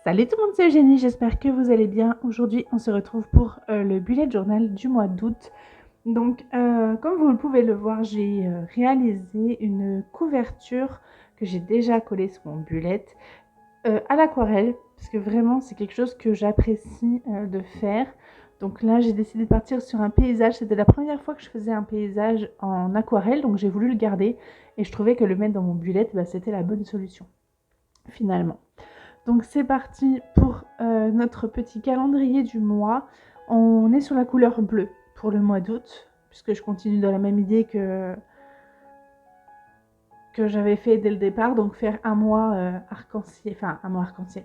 Salut tout le monde, c'est Eugénie, j'espère que vous allez bien. Aujourd'hui, on se retrouve pour le bullet journal du mois d'août. Donc, comme vous pouvez le voir, j'ai réalisé une couverture que j'ai déjà collée sur mon bullet à l'aquarelle, parce que vraiment, c'est quelque chose que j'apprécie de faire. Donc là, j'ai décidé de partir sur un paysage. C'était la première fois que je faisais un paysage en aquarelle, donc j'ai voulu le garder. Et je trouvais que le mettre dans mon bullet, c'était la bonne solution, finalement. Donc c'est parti pour notre petit calendrier du mois. On est sur la couleur bleue pour le mois d'août, puisque je continue dans la même idée que j'avais fait dès le départ, donc faire un mois arc-en-ciel, enfin un mois arc-en-ciel,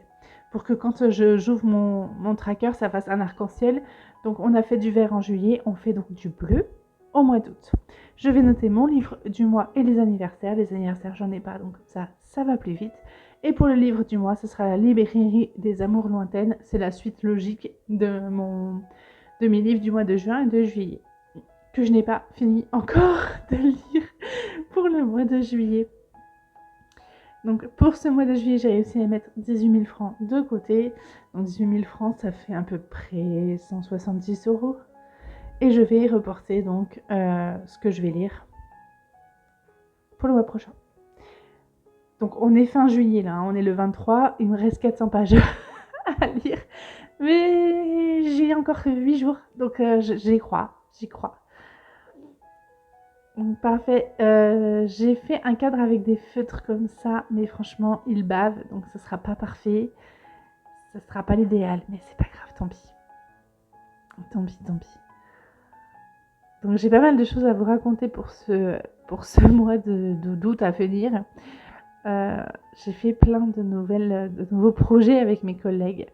pour que quand j'ouvre mon tracker, ça fasse un arc-en-ciel. Donc on a fait du vert en juillet, on fait donc du bleu au mois d'août. Je vais noter mon livre du mois et les anniversaires. Les anniversaires, j'en ai pas, donc ça va plus vite. Et pour le livre du mois, ce sera La librairie des amours lointaines. C'est la suite logique de mes livres du mois de juin et de juillet, que je n'ai pas fini encore de lire pour le mois de juillet. Donc pour ce mois de juillet, j'ai réussi à mettre 18 000 francs de côté. Donc 18 000 francs, ça fait à peu près 170 €. Et je vais reporter donc ce que je vais lire pour le mois prochain. Donc on est fin juillet là, on est le 23, il me reste 400 pages à lire. Mais j'ai encore 8 jours, donc j'y crois. Donc parfait, j'ai fait un cadre avec des feutres comme ça, mais franchement ils bavent, donc ce sera pas parfait. Ce sera pas l'idéal, mais c'est pas grave, tant pis. Tant pis. Donc j'ai pas mal de choses à vous raconter pour ce mois d'août à venir. J'ai fait plein de nouveaux projets avec mes collègues.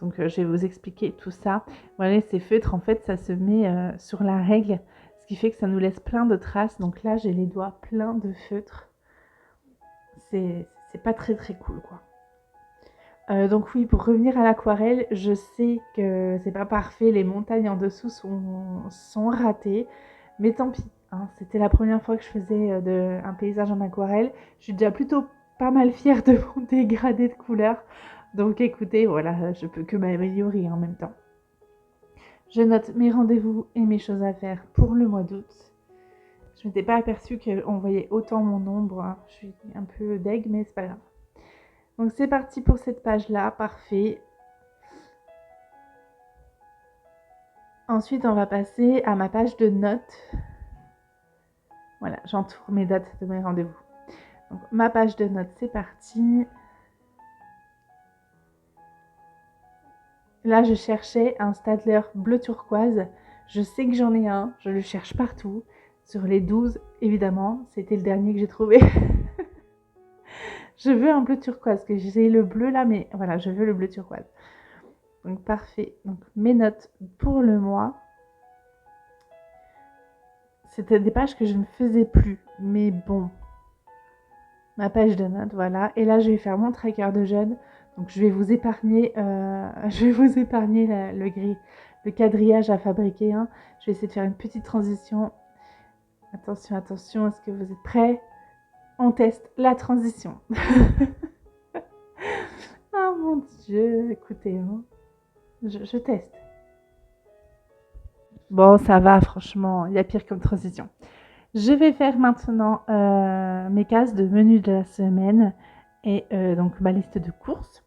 Donc je vais vous expliquer tout ça. Voilà, ces feutres, en fait, ça se met sur la règle, ce qui fait que ça nous laisse plein de traces. Donc là, j'ai les doigts pleins de feutres. C'est pas très cool, quoi. Donc oui, pour revenir à l'aquarelle, je sais que c'est pas parfait, les montagnes en dessous sont ratées, mais tant pis, hein, c'était la première fois que je faisais un paysage en aquarelle. Je suis déjà plutôt pas mal fière de mon dégradé de couleurs, donc écoutez, voilà, je peux que m'améliorer en même temps. Je note mes rendez-vous et mes choses à faire pour le mois d'août. Je m'étais pas aperçue qu'on voyait autant mon ombre, hein. Je suis un peu deg, mais c'est pas grave. Donc c'est parti pour cette page-là, parfait. Ensuite, on va passer à ma page de notes. Voilà, j'entoure mes dates de mes rendez-vous. Donc ma page de notes, c'est parti. Là, je cherchais un Staedtler bleu turquoise. Je sais que j'en ai un, je le cherche partout. Sur les 12, évidemment, c'était le dernier que j'ai trouvé. Je veux un bleu turquoise, parce que j'ai le bleu là, mais voilà, je veux le bleu turquoise. Donc parfait. Donc mes notes pour le mois. C'était des pages que je ne faisais plus, mais bon. Ma page de notes, voilà. Et là, je vais faire mon tracker de jeûne. Donc je vais vous épargner, le quadrillage à fabriquer. Hein. Je vais essayer de faire une petite transition. Attention, est-ce que vous êtes prêts? On teste la transition. Oh mon Dieu, écoutez, hein. Je teste. Bon, ça va, franchement, il y a pire comme transition. Je vais faire maintenant mes cases de menu de la semaine et donc ma liste de courses.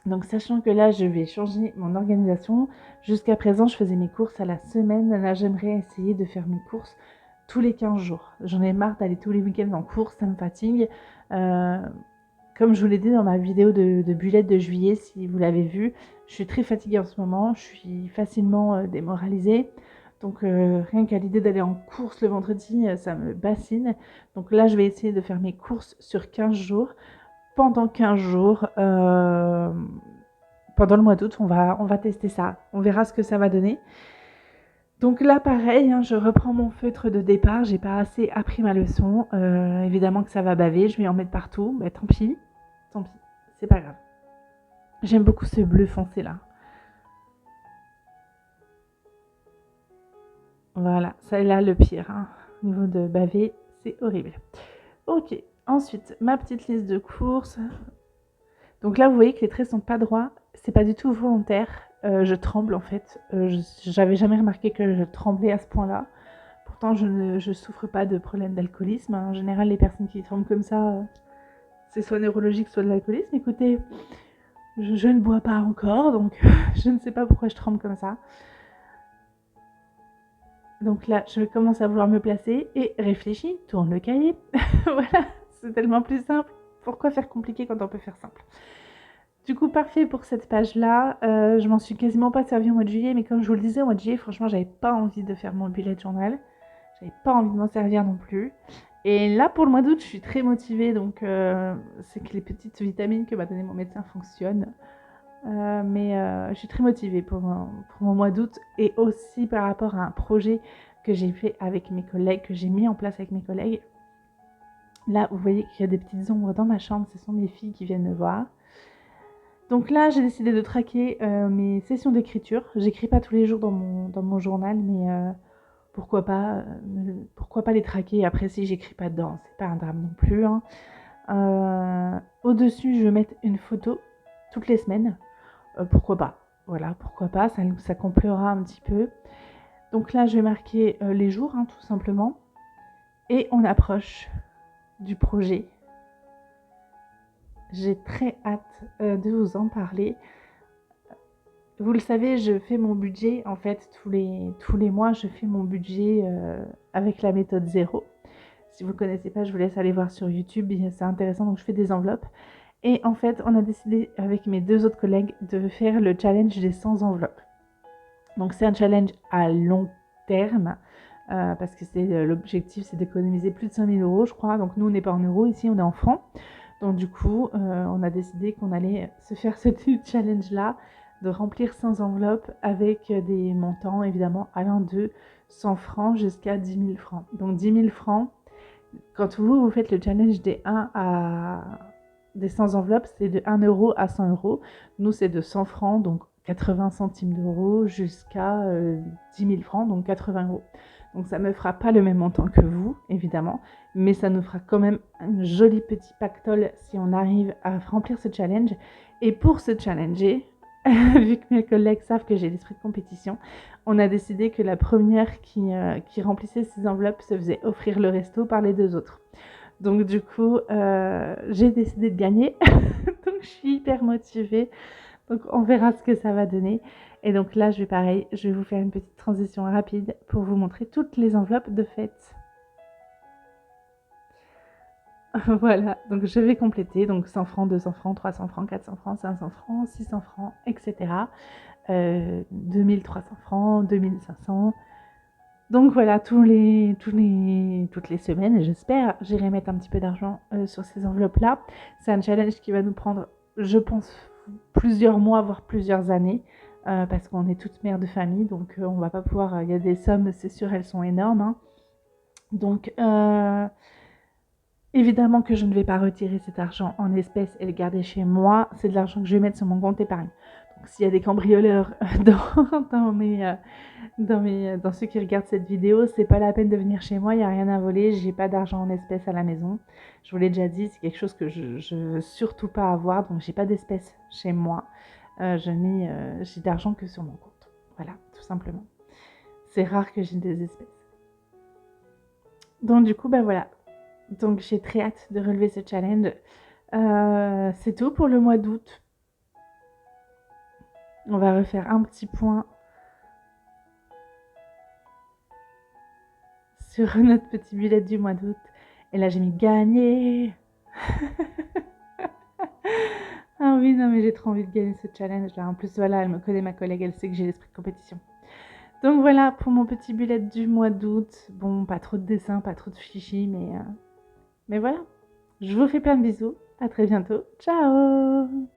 Donc sachant que là, je vais changer mon organisation. Jusqu'à présent, je faisais mes courses à la semaine. Là, j'aimerais essayer de faire mes courses tous les 15 jours. J'en ai marre d'aller tous les week-ends en course, ça me fatigue. Comme je vous l'ai dit dans ma vidéo de bullet de juillet, si vous l'avez vu, je suis très fatiguée en ce moment. Je suis facilement démoralisée. Donc rien qu'à l'idée d'aller en course le vendredi, ça me bassine. Donc là, je vais essayer de faire mes courses sur 15 jours. Pendant 15 jours, pendant le mois d'août, on va tester ça. On verra ce que ça va donner. Donc là, pareil, hein, je reprends mon feutre de départ. J'ai pas assez appris ma leçon. Évidemment que ça va baver, je vais en mettre partout. Mais tant pis, c'est pas grave. J'aime beaucoup ce bleu foncé là. Voilà, c'est là le pire. Hein. Au niveau de baver, c'est horrible. Ok, ensuite, ma petite liste de courses. Donc là, vous voyez que les traits sont pas droits. C'est pas du tout volontaire. Je tremble en fait. J'avais jamais remarqué que je tremblais à ce point-là. Pourtant, je souffre pas de problème d'alcoolisme. En général, les personnes qui tremblent comme ça, c'est soit neurologique, soit de l'alcoolisme. Écoutez, je ne bois pas encore, donc je ne sais pas pourquoi je tremble comme ça. Donc là, je commence à vouloir me placer et réfléchis, tourne le cahier. Voilà, c'est tellement plus simple. Pourquoi faire compliqué quand on peut faire simple? Du coup, parfait pour cette page-là. Je m'en suis quasiment pas servi au mois de juillet, mais comme je vous le disais, au mois de juillet, franchement, j'avais pas envie de faire mon bullet journal. J'avais pas envie de m'en servir non plus. Et là, pour le mois d'août, je suis très motivée, donc c'est que les petites vitamines que m'a donné mon médecin fonctionnent. Mais je suis très motivée pour mon mois d'août et aussi par rapport à un projet que j'ai fait avec mes collègues, que j'ai mis en place avec mes collègues. Là, vous voyez qu'il y a des petites ombres dans ma chambre, ce sont mes filles qui viennent me voir. Donc là, j'ai décidé de traquer mes sessions d'écriture. J'écris pas tous les jours dans mon journal, mais pourquoi pas les traquer. Après, si j'écris pas dedans, c'est pas un drame non plus. Hein. Au-dessus, je vais mettre une photo toutes les semaines. Pourquoi pas? Voilà, pourquoi pas, ça complera un petit peu. Donc là, je vais marquer les jours, hein, tout simplement. Et on approche du projet. J'ai très hâte de vous en parler. Vous le savez, je fais mon budget, en fait, tous les mois, je fais mon budget avec la méthode 0. Si vous ne connaissez pas, je vous laisse aller voir sur YouTube, c'est intéressant, donc je fais des enveloppes. Et en fait, on a décidé avec mes 2 autres collègues de faire le challenge des 100 enveloppes. Donc c'est un challenge à long terme, parce que l'objectif c'est d'économiser plus de 5 000 €, je crois. Donc nous, on n'est pas en euros, ici on est en francs. Donc du coup, on a décidé qu'on allait se faire ce challenge-là, de remplir 100 enveloppes avec des montants évidemment allant de 100 francs jusqu'à 10 000 francs. Donc 10 000 francs, quand vous faites le challenge des 100 enveloppes, c'est de 1 € à 100 €. Nous, c'est de 100 francs, donc 80 centimes d'euros, jusqu'à 10 000 francs, donc 80 €. Donc ça ne me fera pas le même montant que vous, évidemment, mais ça nous fera quand même un joli petit pactole si on arrive à remplir ce challenge. Et pour se challenger, vu que mes collègues savent que j'ai l'esprit de compétition, on a décidé que la première qui remplissait ces enveloppes se faisait offrir le resto par les 2 autres. Donc du coup, j'ai décidé de gagner, donc je suis hyper motivée. Donc on verra ce que ça va donner. Et donc là, je vais vous faire une petite transition rapide pour vous montrer toutes les enveloppes de fête. Voilà, donc je vais compléter, donc 100 francs, 200 francs, 300 francs, 400 francs, 500 francs, 600 francs, etc. 2300 francs, 2500. Donc voilà, toutes les semaines, j'espère, j'irai mettre un petit peu d'argent sur ces enveloppes-là. C'est un challenge qui va nous prendre, je pense, plusieurs mois, voire plusieurs années, parce qu'on est toutes mères de famille, donc on va pas pouvoir, il y a des sommes, c'est sûr, elles sont énormes. Hein. Donc évidemment que je ne vais pas retirer cet argent en espèces et le garder chez moi, c'est de l'argent que je vais mettre sur mon compte épargne. Donc s'il y a des cambrioleurs dans ceux qui regardent cette vidéo, c'est pas la peine de venir chez moi, il n'y a rien à voler, j'ai pas d'argent en espèces à la maison. Je vous l'ai déjà dit, c'est quelque chose que je veux surtout pas avoir, donc j'ai pas d'espèces chez moi. J'ai d'argent que sur mon compte. Voilà, tout simplement. C'est rare que j'ai des espèces. Donc du coup, ben voilà. Donc j'ai très hâte de relever ce challenge. C'est tout pour le mois d'août. On va refaire un petit point sur notre petit bullet du mois d'août. Et là, j'ai mis gagner. Ah oui, non, mais j'ai trop envie de gagner ce challenge-là. En plus, voilà, elle me connaît, ma collègue, elle sait que j'ai l'esprit de compétition. Donc voilà pour mon petit bullet du mois d'août. Bon, pas trop de dessins, pas trop de fichis, mais voilà. Je vous fais plein de bisous. À très bientôt. Ciao!